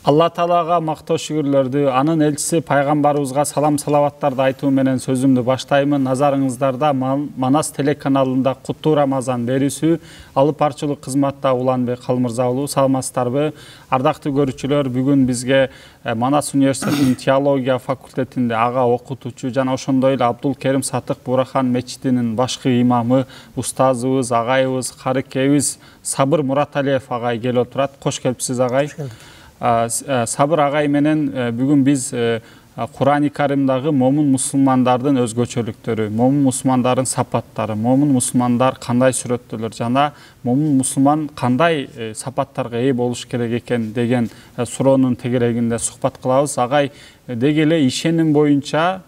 Алла Таалага мактоо шүгүрлөрдү, анын элчиси пайгамбарыбызга салам салаваттарды айтуу менен сөзүмдү баштаймын. Назарыңыздарда Манас телеканалында Куттуу Рамазан берүүсү алып барчылык кызматта Уланбек Калмырза уулу. Саламатсыздарбы? Ардактуу көрүүчүлөр, бүгүн бизге Манас университетинин теология факультетинде ага окутуучу жана ошондой эле Абдулкерим Сатык Бурахан мечитинин башкы имамы, устазыбыз, агайыбыз, карыкебиз Сабыр Мураталиев агай келип отурат. Кош келипсиз агай. Сабыр агай менен бүгүн биз Кур'ан-ы Каримдагы момун мусулмандардын өзгөчөлүктөрү, момун мусулмандардын сапаттары, момун мусулмандар кандай сүрөттөлөр жана момун мусулман кандай сапаттарга ээ болуш керек экен деген суроонун тегерегинде сухбат кылабыз. Агай, деги эле ишеним боюнча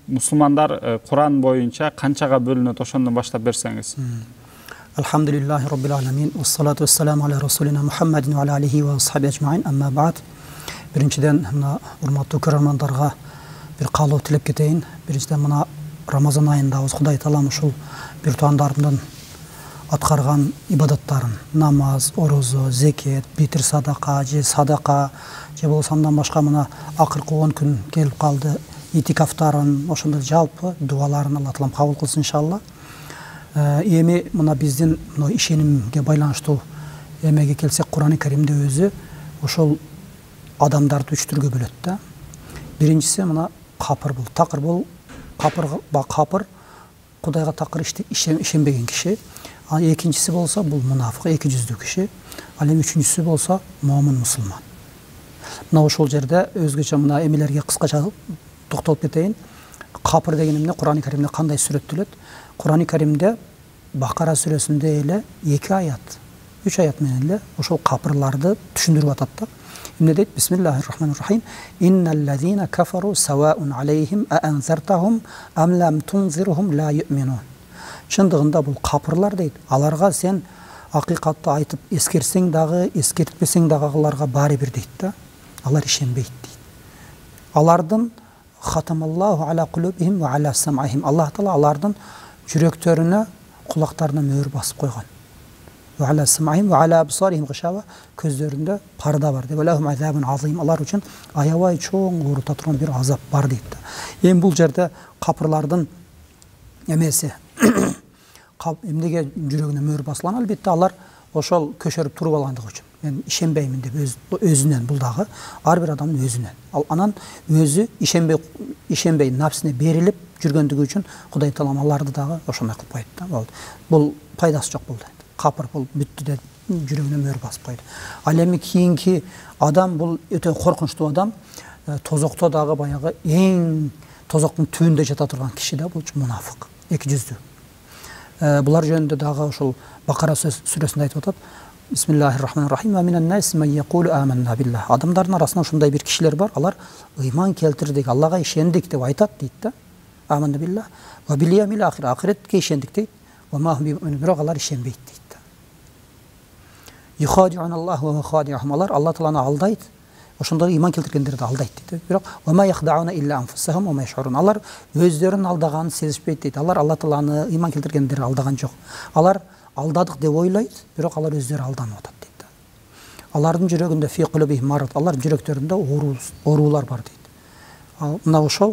мусулмандар Кур'ан боюнча канчага бөлүнөт, ошондон баштап берсеңиз. Alhamdulillahi Rabbil Alamin. Vessalatu vesselamu ala Rasulina Muhammedin ve ala alihi ve ashabi ecmain. Amma ba'd. Birinciden urmatlı körermandarga bir kaloo tilep keteyin. Birinciden mına Ramazan ayında Huday Taalam uşul bir tuandarımdan atkargan ibadattарын, namaz, oruzu, zeket, bitir sadaka, sadaka, bolsamdan başka mına akırkı 10 gün gelip kaldı. İtikaftarın, oşunda жалпы dualarını Allah Taalam kabul kılsın inşallah. Эми мына биздин ишенимге байланыштуу эмеге келсек, Кур'ан-ы Каримде өзү ошол адамдарды үч түргө бөлөт да. Биринчиси мына капыр бул. Такыр бул капыр Кудайга такыр ишенбеген киши. Ал экинчиси болсо бул мунафык, эки жүздүү киши. Ал эми үчүнчүсү болсо момун мусулман. Мына ошол жерде өзгөчө мына эмелерге кыскача токтолуп кетейин. Капыр деген эмне Кур'ан-ы Каримде кандай сүрөттөлөт? Kur'an-ı Kerim'de Bakara suresinde ile 2 ayet, 3 ayet menelle ошол kapırlarda düşündürüp atattı. Ne deyip? Bismillahirrahmanirrahim. İnnellezîne kaferu sevâun aleyhim enzertahum em lem tunzirhum la yu'minun. Şındığında bu kapırlar deyip, alarga sen hakikatte aytıp eskersen dağı, eskertpesen dağılarga bari bir deyip de, alar işenbeyt deyip. Alardan khatamallahu ala kulubihim ve ala sam'ihim. Allah Teala alardan жүрөктөрүнө, кулактарына мөөр басып койгон. Ва ала сам'ихим ва ала абсарихим гышава, көздөрүндө парда бар деп. Алахум азабун азим. Алар үчүн аябай чоң оорута турган бир азап бар дейт. Эми бул жерде капырлардын эмеси эмнеге жүрөгүнө мөөр басылган? Албетте алар ошол көчөрүп туруп алгандыгы үчүн. Мен ишенбеймин деп өзүнөн, бул дагы ар бир адамдын өзүнөн. Ал анан өзү ишенбей напсине берилип жүргөндүгү үчүн Кудай Таалам аларды дагы ошондой кылып койду да. Бул пайдасы жок болду. Капыр бул бүттү деп жүрөгүнө мөөр басып койду. Ал эми кийинки адам бул өтө коркунучтуу адам, тозокто дагы баягы эң тозоктун түбүндө жата турган киши да, бул мунафык, эки жүздүү. Булар жөнүндө дагы ошол Бакара сүрөсүндө айтып атат. Bismillahirrahmanirrahim. Ve minen nas men yekulu amanna billah. Adamların arasında ошондой bir kişiler var. Алар ыйман келтирдик, Аллага ишендик деп айтат дейт да. Amanna billah. Ve bil yevmil ahir. Ahiretке ишендик дейт. Ve ma hum bi'minin. Бирок алар ишенбейт дейт да. Yukhadi'un Allah ve khadi'uhum. Алар Алла Тааланы алдайт. Ошондой ыйман келтиргендерди алдайт дейт. Бирок ve ma yakhda'una illa anfusahum ve ma yash'urun. Алар өздөрүн алдаганын сезишпейт дейт. Алар Алла Тааланы ыйман келтиргендерди алдаган жок. Алар алдадык деп ойлойт, бирок алар өздөрү алданып атат дейт. Алардын жүрөгүндө фи кулубихим марад, алар жүрөктөрүндө оорулар бар дейт. Мына ошол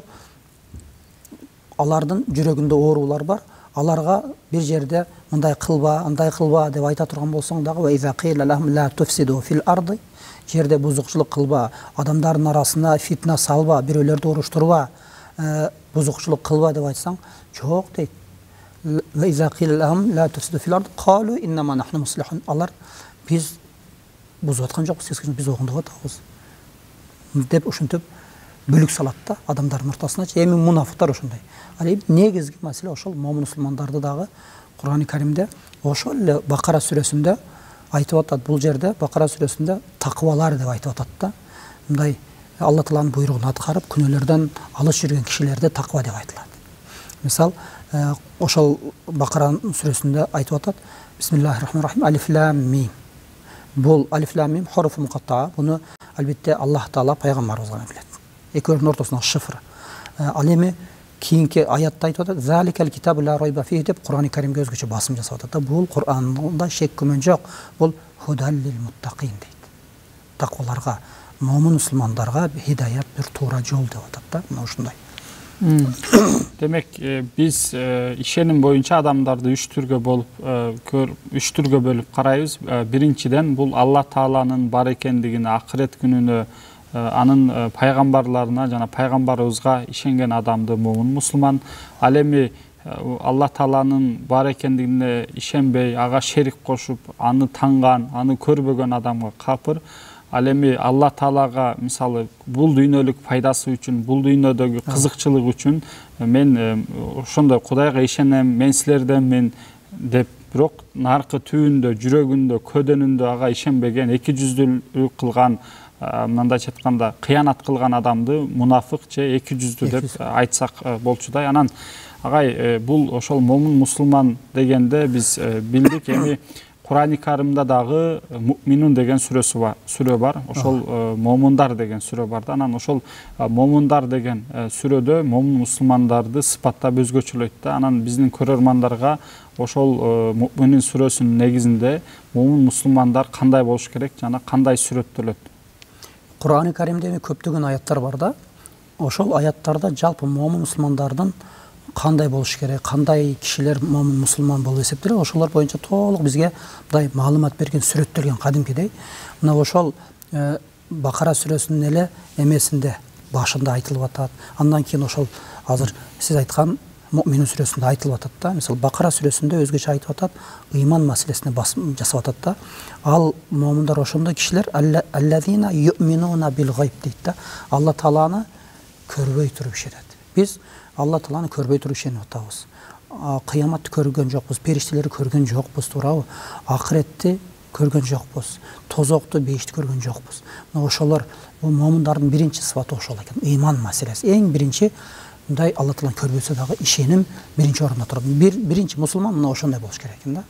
алардын жүрөгүндө оорулар бар. Аларга бир жерде мындай кылба, андай кылба деп айта турган болсоң дагы, ва иза кила лахум ла туфсиду фил арди, жерде бузукчулук кылба, адамдардын арасына фитна салба, бирөөлөрдү уруштурба, бузукчулук кылба деп айтсаң, жок дейт. Ve izâ qîle lehum lâ tufsidu fil ard qâlû innamâ nahnu muslihûn. Алар biz buzуп аткан жокпуз, biz огондоп атабыз деп ушинтип бөлүк салат да адамдардын ортосуна. Эми мунафыктар ошондой. Ал эми негизги маселе ошол момун мусулмандарды дагы Кур'ан-ы Каримде ошол эле Бакара сүрөсүндө айтып атат. Бул жерде Бакара сүрөсүндө таквалар деп айтып атат да. Мындай Алла Тааланын буйругун аткарып күнөөлөрдөн алыс жүргөн кишилерде таква деп айтылат. Мисал, ошол Бакара сүрөсүндө айтып атат. Бисмиллахиррахманиррахим. Алиф лам мим. Бул алиф лам мим харуф мукатта. Буну албетте Аллах Таала пайгамбарыбызга билет. Экөөнүн ортосундагы шифр. Ал эми кийинки аятта айтып атат. Заликал китабу ла райба фихи деп Кур'ан-ы Каримге өзгөчө басым жасап атат. Бул Кур'анда шек күмөн жок. Бул худал лил муттакин дейт. Такваларга, момун мусулмандарга хидаят бир туура жол деп атат да, мына ушундай. Демек биз ишеним боюнча адамдарды үч түргө бөлүп карайбыз. Биринчиден бул Алла Тааланын бар экендигине, акырет күнүнө, анын пайгамбарларына жана пайгамбарыбызга ишенген адамды момун мусулман. Ал эми Алла Тааланын бар экендигине ишенбей, ага шерик кошуп, аны танган, аны көрбөгөн адамга капыр. Ал эми Алла Таалага мисалы бул дүйнөлүк пайдасы үчүн, бул дүйнөдөгү кызыкчылык үчүн мен ошондой Кудайга ишенем, мен силерденмин деп, бирок наркы түбүндө, жүрөгүндө, көдөнүндө ага ишенбеген, эки жүздүүлүк кылган, мындайча айтканда кыянат кылган адамды мунафык же эки жүздүү деп айтсак болчудай. Анан агай бул ошол момун мусулман дегенде биз билдик, эми Кур'ан-ы Каримде дагы Муъминун деген сүрө бар. Ошол момундар деген сүрө бар да. Анан ошол момундар деген сүрөдө момун мусулмандарды сыпаттап өзгөчөлөйт да. Анан биздин көрөрмандарга ошол Муъминун сүрөсүнүн негизинде момун мусулмандар кандай болуш керек жана кандай сүрөттөлөт? Кур'ан-ы Каримде көптөгөн аяттар бар да. Ошол аяттарда жалпы момун мусулмандардын кандай болуш керек, кандай кишилер момун мусулман болуп эсептелет, ошолор боюнча толук бизге мындай маалымат берген, сүрөттөлгөн кадимкидей. Мына ошол Бакара сүрөсүнүн эле эмесинде башында айтылып атат. Андан кийин ошол азыр сиз айткан Муъминун сүрөсүндө айтылып атат да. Мисалы Бакара сүрөсүндө өзгөчө айтып атат, ыйман маселесине басым жасап атат да. Ал момундар ошондой кишилер аллазина юъминуна бил гайб дейт да. Алла Тааланы көрбөй туруп ишенет. Биз Алла Тааланы көрбөй туруп ишенип атабыз. Кыяматты көргөн жокпуз, периштелерди көргөн жокпуз, туурабы? Акыретти көргөн жокпуз, тозокту, бейишти көргөн жокпуз. Мына ошолор бул момундардын биринчи сыфаты ошол экен. Ыйман маселеси. Эң биринчи мындай Алла Тааланы көрбөсө дагы ишеним биринчи орунда турат. Биринчи мусулман мына ошондой болуш керек экен да.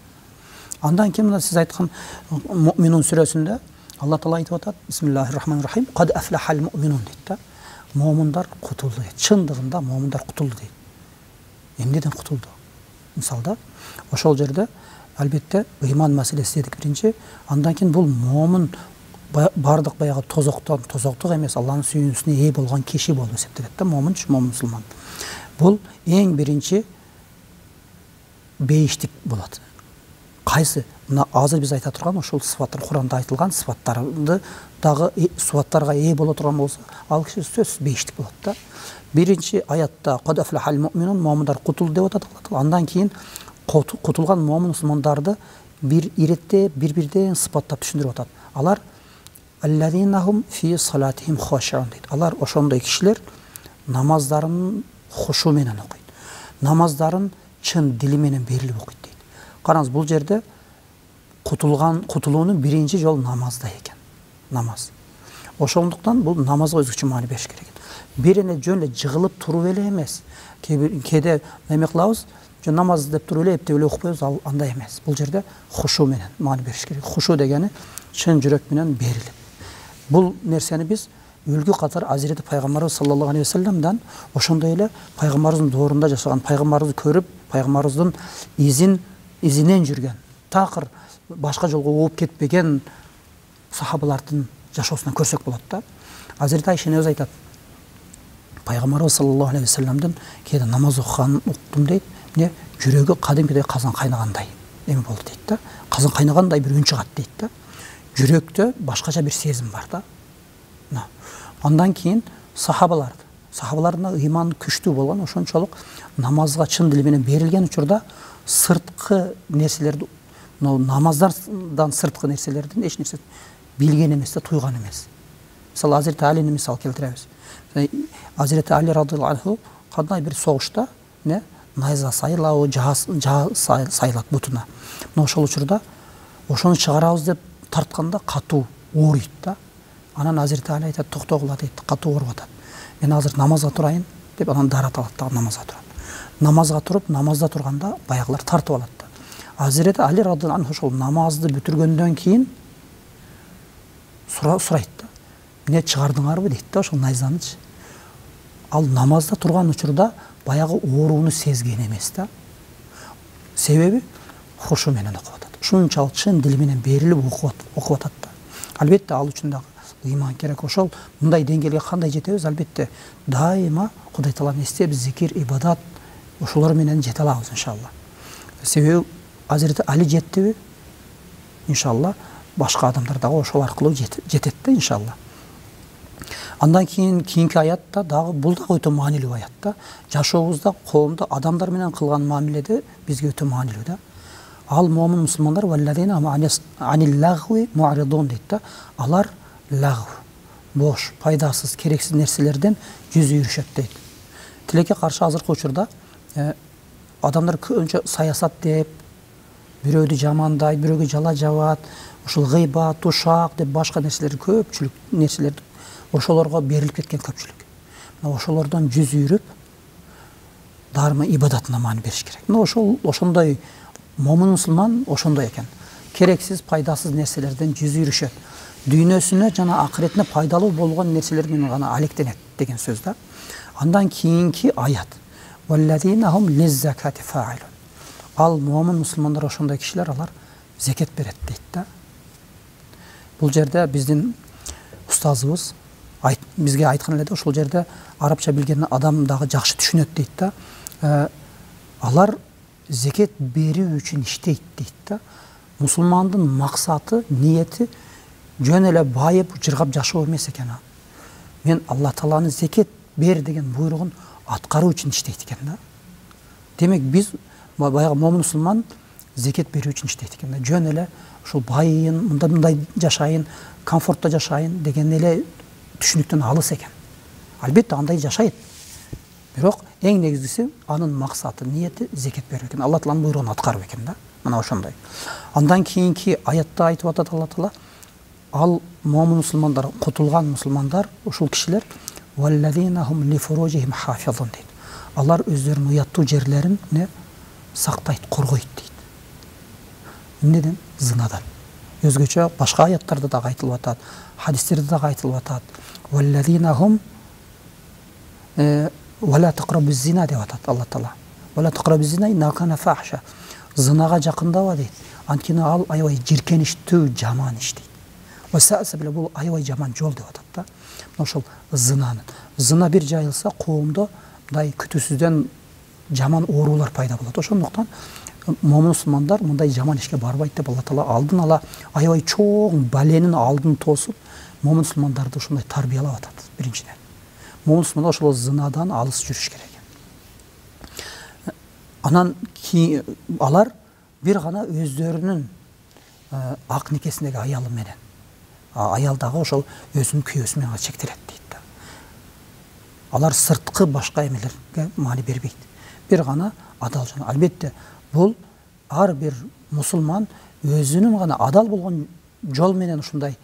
Андан кийин мына сиз айткан Муъминун сүрөсүндө Алла Таала айтып атат: Бисмиллахир-рахманир-рахим. Кад афлахал муъминун дейт да. Момундар кутулду дейт. Чындыгында момундар кутулду дейт. Эмнеден кутулду? Мисалда, ошол жерде албетте ыйман маселеси дедик биринчи, андан кийин бул момун бардык баягы тозоктук эмес, Алланын сүйүүнүсүнө ээ болгон киши болуп эсептелет да, момун мусулман. Бул эң биринчи бейиштик болот. Кайсы? Мына азыр биз айта турган ошол сыфаттар, Куранда айтылган сыфаттарды дагы сыфаттарга ээ боло турган болсо, ал киши сөзсүз бейиштик болот да. Биринчи аятта кад афлахал муъминун, момундар кутулду деп атат. Андан кийин кутулган момун мусулмандарды бир иреттеп, бир-бирден сыпаттап түшүндүрүп атат. Алар аллазинахум фи салатихим хошиун дейт. Алар ошондой кишилер намаздарын хушу менен окуйт. Намаздарын чын дили менен берилип окуйт дейт. Караңыз, бул жерде кутулуунун биринчи жолу намазда экен. Намаз. Ошондуктан бул намазга өзгөчө маани бериш керек. Бир эне жөн эле жыгылып туруп эле эмес. Кээде эме кылабыз, жөн намаз деп туруп эле эптеп эле окуйбуз, ал андай эмес. Бул жерде хушу менен маани бериш керек. Хушу дегени чын жүрөк менен берилип. Бул нерсени биз үлгү катары Азирети пайгамбарыбыз саллаллаху алейхи ва салламдан, ошондой эле пайгамбарыбыздын доорунда жашаган, пайгамбарыбызды көрүп, пайгамбарыбыздын изинен жүргөн, такыр башка жолго ооп кетпеген сахабалардын жашоосунан көрсөк болот да. Азирети Айша энебиз айтат: пайгамбарыбыз саллаллаху алейхи ва салламдын кээде намаз окуганын уктум дейт. Эмне жүрөгү кадимкидей казан кайнагандай эме болду дейт да. Казан кайнагандай бир үн чыгат дейт да. Жүрөктө башкача бир сезим бар да. Андан кийин сахабалардын ыйманы күчтүү болгон, ошончолук намазга чын дили менен берилген учурда сырткы нерселерди, намаздардан сырткы нерселердин эч нерсе билген эмес да, туйган эмес. Мисалы Азирети Алини мисал келтиребиз. Азирети Али радыйаллаху анху кандай бир согушта найза сайлабы, жаа сайлат бутуна. Ошол учурда ошону чыгарабыз деп тартканда катуу ооруйт да. Анан Азирети Али айтат: токтогула дейт, катуу ооруп атат. Мен азыр намазга турайын деп анан дарат алат да, намазга турат. Намазга туруп, намазда турганда баягылар тартып алат да. Азирети Али радыйаллаху анху ошол намазды бүтүргөндөн кийин сурайт да: эмне чыгардыңарбы дейт да ошол найзанычы. Ал намазда турган учурда баягы ооруну сезген эмес да. Себеби хушу менен окуп атат. Ушунчалык чын дил менен берилип окуп атат да. Албетте ал үчүн дагы ыйман керек. Ошол мындай деңгээлге кандай жетебиз? Албетте дайыма Кудай Тааланы эстеп, зикир, ибадат ошолор менен жете алабыз иншалла. Себеби Азирет Али жеттиби? Иншалла башка адамдар дагы ошол аркылуу жетет да иншалла. Андан кийинки аятта дагы бул да өтө маанилүү аят да. Жашообузда, коомдо адамдар менен кылган мамиледе бизге өтө маанилүү да. Ал муамин мусулмандар валлазина анил лагви муаридун дейт да. Алар лагв, бош, пайдасыз, керексиз нерселерден жүз үйрүшөт дейт. Тилекке каршы азыркы учурда адамдар көбүнчө саясат деп, бирөөдү жамандайт, бирөөгө жала жабат, ушул гыйбат, тушак деп башка нерселер көпчүлүк нерселер ошолорго берилип кеткен көпчүлүк. Ошолордон жүз үйрүп, дарыма ибадатына маани бериш керек. Ошондой момун мусулман ошондой экен. Керексиз, пайдасыз нерселерден жүз үйрүшөт. Дүйнөсүнө жана акыретине пайдалуу болгон нерселер менен гана алектенет деген сөз да. Андан кийинки аят. Валлазинахум лиззакати фаилун. Ал момун мусулмандар ошондой кишилер, алар зекет берет дейт да. Бул жерде биздин устазыбыз бизге айткан эле, ошол жерде арабча билген адам дагы жакшы түшүнөт дейт да. Алар зекет берүү үчүн иштейт дейт да. Мусулмандын максаты, ниети жөн эле байып, жыргап жашоо эмес экен. Мен Алла Тааланын зекет бер деген буйругун аткаруу үчүн иштейт экен да. Демек биз баягы момун мусулман зекет берүү үчүн иштейт экен да. Жөн эле ушул байыйын, мындай жашайын, комфортто жашайын деген эле түшүнүктөн алыс экен. Албетте андай жашайт. Бирок эң негизгиси анын максаты, ниети зекет берүү экен. Алла Тааланын буйругун аткаруу экен да. Мына ошондой. Андан кийинки аятта айтып атат Алла Таала, ал момун мусулмандар, кутулган мусулмандар, ушул кишилер валлазинахум лифуружихим хафизун дейт. Алар өздөрүнүн уяттуу жерлерин сактайт, коргойт дейт. Эмнеден? Зынадан. Өзгөчө башка аяттарда да айтылып атат, хадистерде да айтылып атат. Валлазинахум вала тaqrabuz zina деп атат Алла Таала. Вала taqrabuz zina инна кана фахша. Зынага жакындаба дейт. Анткени ал аябай жиркеничтүү, жаман иш дейт. Васаса биле бул аябай жаман жол деп атат да. Ошол зына бир жайылса, коомдо мындай күтүүсүздөн жаман оорулар пайда болот. Ошондуктан момун мусулмандар мындай жаман ишке барбайт деп Алла Таала алдын ала аябай чоң баленин алдын тосуп, момун мусулмандарды ушундай тарбиялап атат биринчиден. Момун мусулмандар ошол зынадан алыс жүрүш керек. Анан алар бир гана өздөрүнүн ак никесиндеги аялы менен, аял дагы ошол өзүнүн күйөөсү менен чектелет дейт да. Алар сырткы башка эмелерге маани бербейт. Бир гана адал жана. Албетте бул ар бир мусулман өзүнүн гана адал болгон жол менен ушундай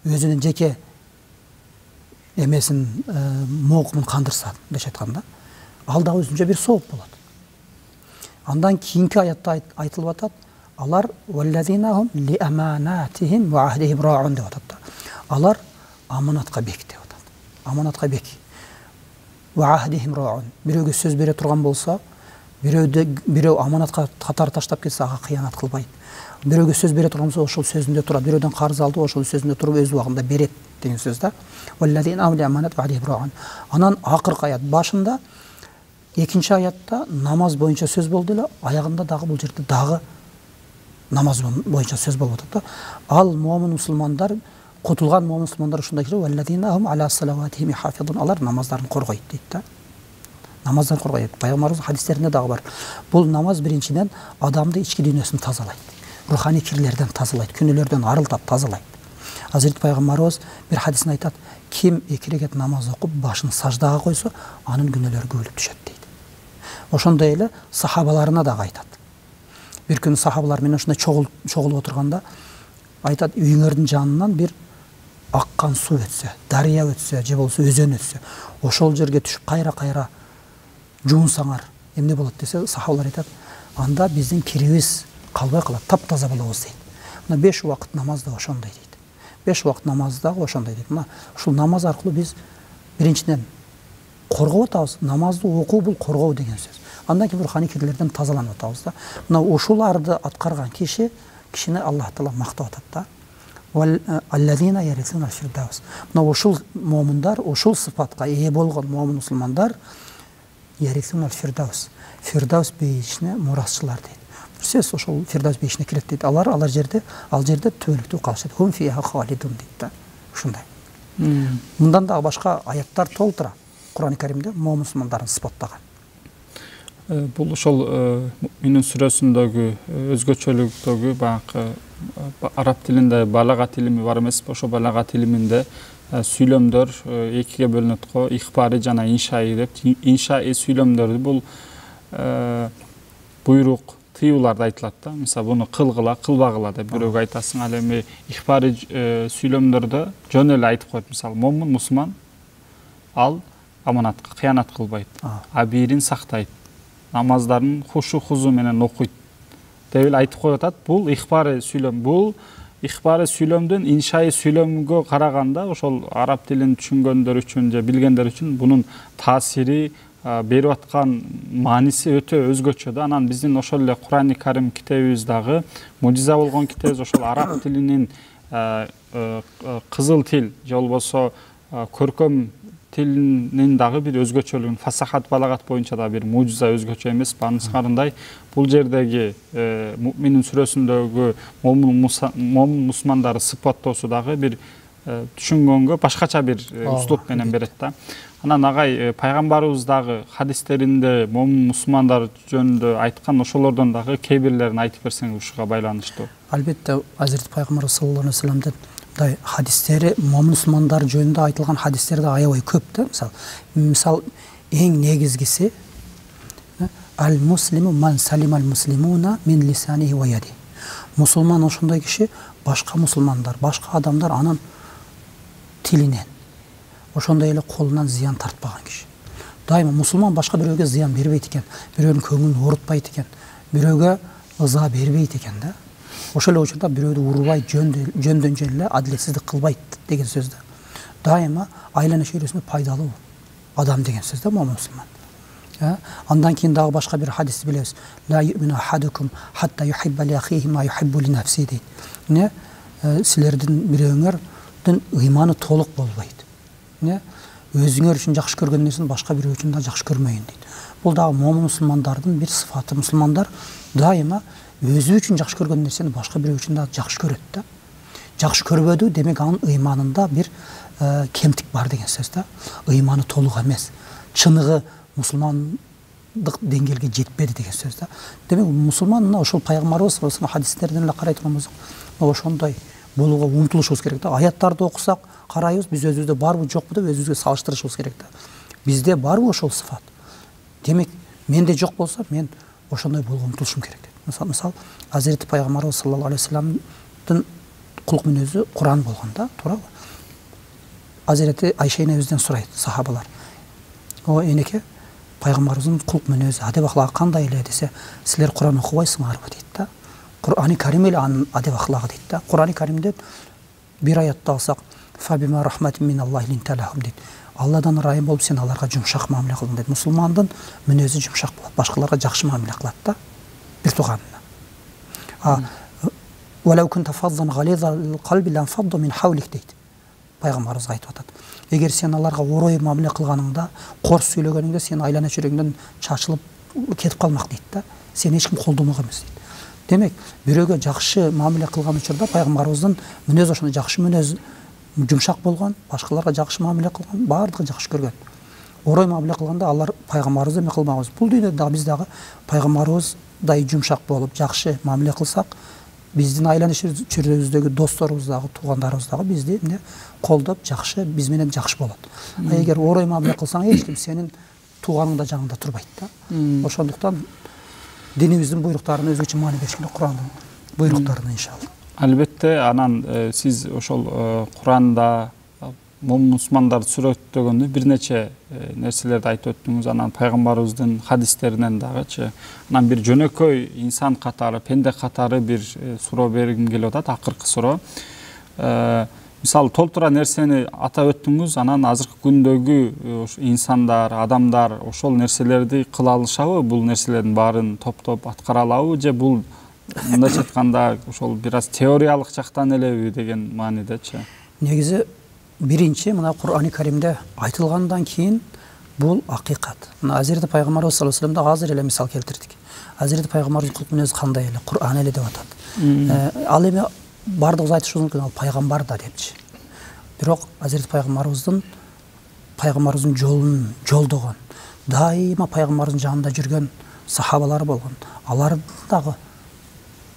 өзүнүн жеке эмесин мокумун кандырса деп айтканда, ал да өзүнчө бир сооп болот. Андан кийинки аятта айтылып атат, алар валлазинахум ли аманатихим ва ахдихим раун деп атат. Алар аманатка бек деп атат. Аманатка бек. Ва ахдихим раун. Бирөөгө сөз бере турган болсо, бирөө аманатка катар таштап кетсе, ага кыянат кылбайт. Бирөөгө сөз бере турган болсо, ошол сөзүндө турат. Бирөөдөн карыз алды, ошол сөзүндө туруп өз убагында берет деген сөз да. Валлазинахум ли аманат ва ахдихим раун. Анан акыркы аят башында, экинчи аятта намаз боюнча сөз болду эле, аягында дагы бул жерде дагы намаз боюнча сөз болуп атат да. Ал момун мусулмандар, кутулган момун мусулмандар ушундай киши валлазинахум ала салаватихим хафизун. Алар намаздарын коргойт дейт да. Намаздарын коргойт. Пайгамбарыбыз хадистеринде дагы бар. Бул намаз биринчиден адамды ички дүйнөсүн тазалайт. Руханий кирлерден тазалайт, күнөөлөрдөн арылтат, тазалайт. Азирет пайгамбарыбыз бир хадисинде айтат, ким 2 рекет намаз окуп башын саждага койсо, анын күнөөлөрү көбөлүп түшөт дейт. Ошондой эле сахабаларына дагы айтат. Бир күнү сахабалар менен ушундай чогулуп отурганда айтат, үйүңөрдүн жанынан бир аккан суу өтсө, дарыя өтсө, же болсо өзөн өтсө, ошол жерге түшүп кайра-кайра жуунсаңар эмне болот десе, сахабалар айтат, анда биздин кирибиз калбай калат, таптаза болобуз дейт. Мына 5 убакыт намаз да ошондой дейт. 5 убакыт намаз да ошондой дейт. Мына ушул намаз аркылуу биз биринчиден коргоп атабыз. Намазды окуу бул коргоо деген сөз. Андан кийин руханий кирлерден тазаланып атабыз да. Мына ушуларды аткарган кишини Аллах Таала мактап атат да. Аллазина ярисунал фирдаус. Мына ошол момундар, ошол сыпатка ээ болгон момун мусулмандар ярисунал фирдаус. Фирдаус бейишине мурасчылар дейт. Сөз ошол фирдаус бейишине кирет дейт. Ал жерде түбөлүктүү калышат. Хум фиха халидун дейт да. Ушундай. Мындан дагы башка аяттар толтура. Кур'ан-ы Каримде момун мусулмандарын сыпаттаган. Бул ошол Мүмин сүрөсүндөгү өзгөчөлүктөгү баягы араб тилинде балагат илими бар эмеспи? Ошо балагат илиминде сүйлөмдөр экиге бөлүнөт го, ихбари жана иншаи деп. Иншаи сүйлөмдөрдү бул буйрук, тыюуларды айтылат да. Мисалы буну кылгыла, кылбагыла деп бирөөгө айтасың. Ал эми ихбари сүйлөмдөрдө жөн эле айтып коет. Мисалы момун мусулман ал аманатка кыянат кылбайт, абийирин сактайт, намаздарын хушу хузу менен окуйт деп эле айтып коюп атат. Бул ихбари сүйлөм. Бул ихбари сүйлөмдүн иншаи сүйлөмгө караганда ошол араб тилин түшүнгөндөр үчүн же билгендер үчүн бунун таасири, берип аткан мааниси өтө өзгөчө да. Анан биздин ошол эле Кур'ан-ы Карим китебибиз дагы мужиза болгон китебибиз. Ошол араб тилинин кызыл тил же болбосо көркөм тилинин дагы бир өзгөчөлүгүн, фасахат балагат боюнча да бир мужиза өзгөчө эмес. Анын сыртында бул жердеги Мүмин сүрөсүндөгү момун мусулмандарды сыпаттоосу дагы бир түшүнгөнгө башкача бир услуп менен берет да. Анан агай пайгамбарыбыз дагы хадистеринде момун мусулмандар жөнүндө айткан ошолордон дагы кээ бирлерин айтып берсең ушуга байланыштуу. Албетте Азирет пайгамбарыбыз саллаллаху алейхи ва салламдын хадистери, момун мусулмандар жөнүндө айтылган хадистер да аябай көп да. Мисал эң негизгиси ал муслиму ман салимал муслимуна мин лисанихи ва яди. Мусулман ошондой киши, башка мусулмандар, башка адамдар анын тилинен, ошондой эле колунан зыян тартпаган киши. Дайыма мусулман башка бирөөгө зыян бербейт экен, бирөөнүн көңүлүн оорутпайт экен, бирөөгө ыза бербейт экен да. Ошол эле учурда бирөөдү урбайт, жөндөн жөн эле адилетсиздик кылбайт деген сөз да. Дайыма айлана чөйрөсүндө пайдалуу адам деген сөз да момун мусулман. Андан кийин дагы башка бир хадисти билебиз. Ла юмину ахадукум хатта юхибба ли ахихи ма юхиббу ли нафси дейт. Силердин бирөөңөрдүн ыйманы толук болбойт. Өзүңөр үчүн жакшы көргөн нерсени башка бирөө үчүн да жакшы көрмөйүн дейт. Бул дагы момун мусулмандардын бир сыфаты. Мусулмандар дайыма өзү үчүн жакшы көргөн нерсени башка бирөө үчүн да жакшы көрөт да. Жакшы көрбөдү демек анын ыйманында бир кемтик бар деген сөз да. Ыйманы толук эмес. Чыныгы мусулмандык деңгээлге жетпеди деген сөз да. Демек мусулман ошол пайгамбарыбыз хадистерден эле карай турган болсок, ошондой болууга умтулушубуз керек да. Аяттарды окусак, карайбыз, биз өзүбүздө барбы жокпу деп өзүбүзгө салыштырышыбыз керек да. Бизде барбы ошол сыфат? Демек менде жок болсо, мен ошондой болгонго умтулушум керек дейт. Мисал, Азирет пайгамбарыбыз саллаллаху алейхи ва салламдын кулк мүнөзү Кур'ан болгон да, туурабы? Азирети Айша энебизден сурайт сахабалар. О энеке, пайгамбарыбыздын кулк мүнөзү, адеп аклагы кандай эле десе, силер Кур'ан окубайсыңарбы дейт да. Кур'ан-ы Карим эле анын адеп аклагы дейт да. Кур'ан-ы Каримде бир аятты алсак, фабима рахматин мин Аллахи линталахум дейт. Алладан ырайым болуп сен аларга жумшак мамиле кылдың дейт. Мусулмандын мүнөзү жумшак болот, башкаларга жакшы мамиле кылат да. Бир туганына. Валау кунта фаззан гализал калби ланфадду мин хавлик дейт. Пайгамбарыбыз айтып атат. Эгер сен аларга орой мамиле кылганыңда, корс сүйлөгөнүңдө сен айлана чөйрөгүңдөн чачылып кетип калмак дейт да. Сен эч ким колдомок эмес дейт. Демек, бирөөгө жакшы мамиле кылган учурда пайгамбарыбыздын мүнөзү ошондой жакшы мүнөз, жумшак болгон, башкаларга жакшы мамиле кылган, баардыгы жакшы көргөн. Орой мамиле кылганда алар пайгамбарыбызды эме кылбагыбыз. Бул дүйнөдө дагы биз дагы пайгамбарыбыздай жумшак болуп, жакшы мамиле кылсак, биздин айлана чөйрөбүздөгү досторубуз дагы, туугандарыбыз дагы бизди колдоп, жакшы, биз менен жакшы болот. Эгер орой мамиле кылсаң, эч ким сенин тууганың да жаныңда турбайт да. Ошондуктан динибиздин буйруктарына өзгөчө маани бериш керек, Кур'андын буйруктарына иншалла. Албетте, анан сиз ошол Кур'анда момун мусулмандарды сүрөттөгөндө бир нече нерселерди айтып өттүңүз. Анан пайгамбарыбыздын хадистеринен дагычы, анан бир жөнөкөй инсан катары, пенде катары бир суроо бергим келип атат, акыркы суроо. Мисалы, толтура нерсени атап өттүңүз, анан азыркы күндөгү инсандар, адамдар ошол нерселерди кыла алышабы? Бул нерселердин баарын топтоп аткара алабы же бул мындайча айтканда ошол бир аз теориялык жактан элеби деген маанидечи? Негизи биринчи мына Кур'ани Каримде айтылгандан кийин бул акыйкат. Мына Азирет пайгамбарыбыз саллаллаху алейхи вассалам азыр эле мисал келтирдик. Азирет пайгамбарыбыз кулк мүнөзү кандай эле, Кур'ан эле деп атат. Ал эми бардыгыбыз айтышыбыз мүмкүн, ал пайгамбар да депчи. Бирок Азирет пайгамбарыбыздын жолун жолдогон, дайыма пайгамбарыбыздын жанында жүргөн сахабалар болгон. Алар дагы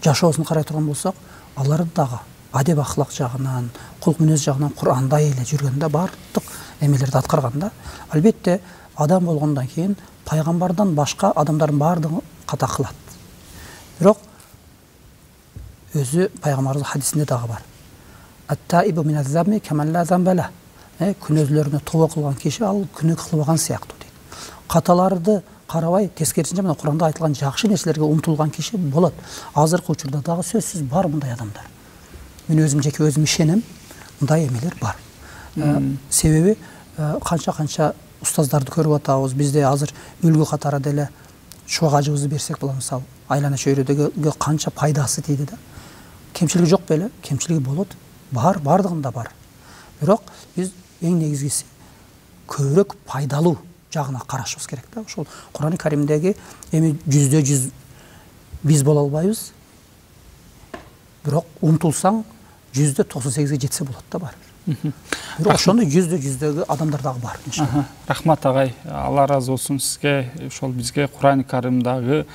жашоосун карай турган болсок, алар дагы адеп ахлак жагынан, кулк мүнөз жагынан Кур'андай эле жүргөндө бардык эмелерди аткарган да. Албетте адам болгондон кийин пайгамбардан башка адамдардын бардыгы ката кылат. Бирок өзү пайгамбардын хадисинде дагы бар. Ат-таибу миназ-замми каман ла замбала. Күнөөлөрүнө тооба кылган киши ал күнөө кылбаган сыяктуу дейт. Каталарды карабай, тескерисинче мына Куранда айтылган жакшы нерселерге умтулган киши болот. Азыркы учурда дагы сөзсүз бар мындай адамдар. Мен өзүм жеке өзүм ишенем, мындай эмелер бар. Себеби канча устаздарды көрүп атабыз. Бизде азыр үлгү катары деле Шубак ажыбызды берсек болот, мисалы, айлана чөйрөдөгү канча пайдасы тийди да. Кемчилиги жок беле? Кемчилиги болот. Бардыгында бар. Бирок биз эң негизгиси көбүрөөк пайдалуу жагына карашыбыз керек да. Ошол Кур'ани Каримдеги эми 100% биз боло албайбыз. Бирок умтулсаң 98-ге жетсе болот да бар. Бирок ошондой 100%дөгү адамдар дагы бар. Рахмат агай, Алла ыраазы болсун сизге. Ошол бизге Кур'ани Каримдагы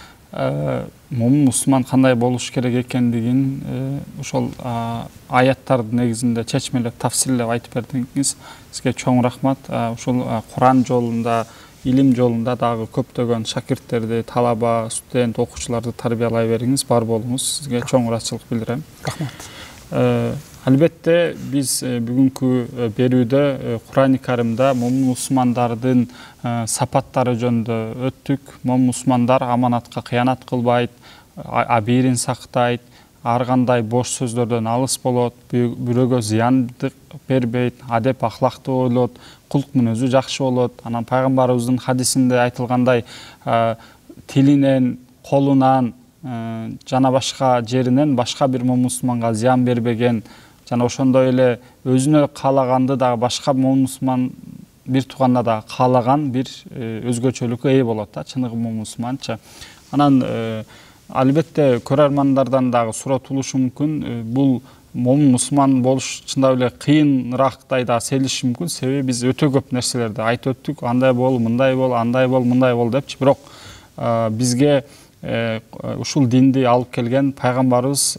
момун мусулман кандай болуш керек экендигин ошол аяттардын негизинде чечмелеп, тафсирлеп айтып бердиңиз. Сизге чоң рахмат. Ошол Кур'ан жолунда, илим жолунда дагы көптөгөн шакирттерди, талаба, студент, окуучуларды тарбиялай бериңиз, бар болуңуз. Сизге чоң ыраазычылык билдирем. Рахмат. Албетте биз бүгүнкү берүүдө Кур'ани Каримда момун мусулмандардын сапаттары жөнүндө өттүк. Момун мусулмандар аманатка кыянат кылбайт, абийирин сактайт, ар кандай бош сөздөрдөн алыс болот, бирөөгө зыяндык бербейт, адеп ахлактуу ойлот, кулк мүнөзү жакшы болот. Анан пайгамбарыбыздын хадисинде айтылгандай тилинен, колунан жана башка жеринен башка бир момун мусулманга зыян бербеген, жана ошондой эле өзүнө каалаганды дагы башка момун мусулман бир тууганына да каалаган бир өзгөчөлүккө ээ болот да, чыныгы момун мусулманчы. Анан албетте көрөрмандардан дагы суроо туулушу мүмкүн. Бул момун мусулман болуш чындап эле кыйынраактай да сезилиши мүмкүн. Себеби биз өтө көп нерселерди айтып өттүк. Андай бол, мындай бол, андай бол, мындай бол депчи. Бирок бизге ушул динди алып келген пайгамбарыбыз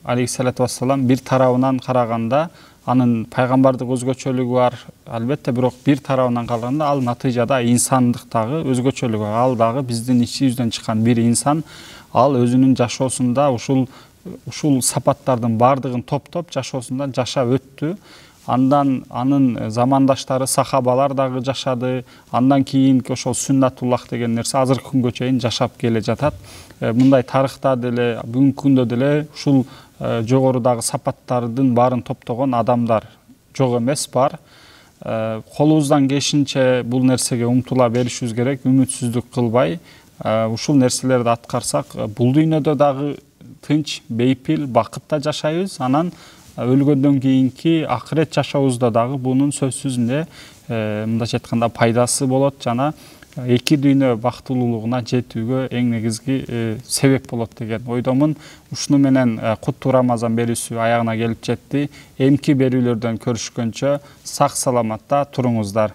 алейхиссалату вассалам бир тарабынан караганда анын пайгамбардык өзгөчөлүгү бар. Албетте, бирок бир тарабынан караганда ал натыйжада инсандыктагы өзгөчөлүгү. Ал дагы биздин ичибизден чыккан бир инсан. Ал өзүнүн жашоосунда ушул сапаттардын бардыгын топтоп жашоосунда жашап өттү. Анын замандаштары сахабалар дагы жашады. Андан кийинки ошол сүннатуллах деген нерсе азыркы күнгө чейин жашап келе жатат. Мындай тарыхта деле, бүгүнкү күндө деле ушул жогорудагы сапаттардын баарын топтогон адамдар жок эмес, бар. Колубуздан келишинче бул нерсеге умтула беришибиз керек, үмүтсүздүк кылбай. Ушул нерселерди аткарсак, бул дүйнөдө дагы тынч, бейпил, бакытта жашайбыз. Анан өлгөндөн кийинки акырет жашообузда дагы бунун сөзсүз мындайча айтканда пайдасы болот, жана эки дүйнө бактылуулугуна жетүүгө эң негизги себеп болот деген ойдомун. Ушуну менен Куттуу Рамазан берүүсү аягына келип жетти. Эмки берүүлөрдөн көрүшкөнчө сак саламатта туруңуздар.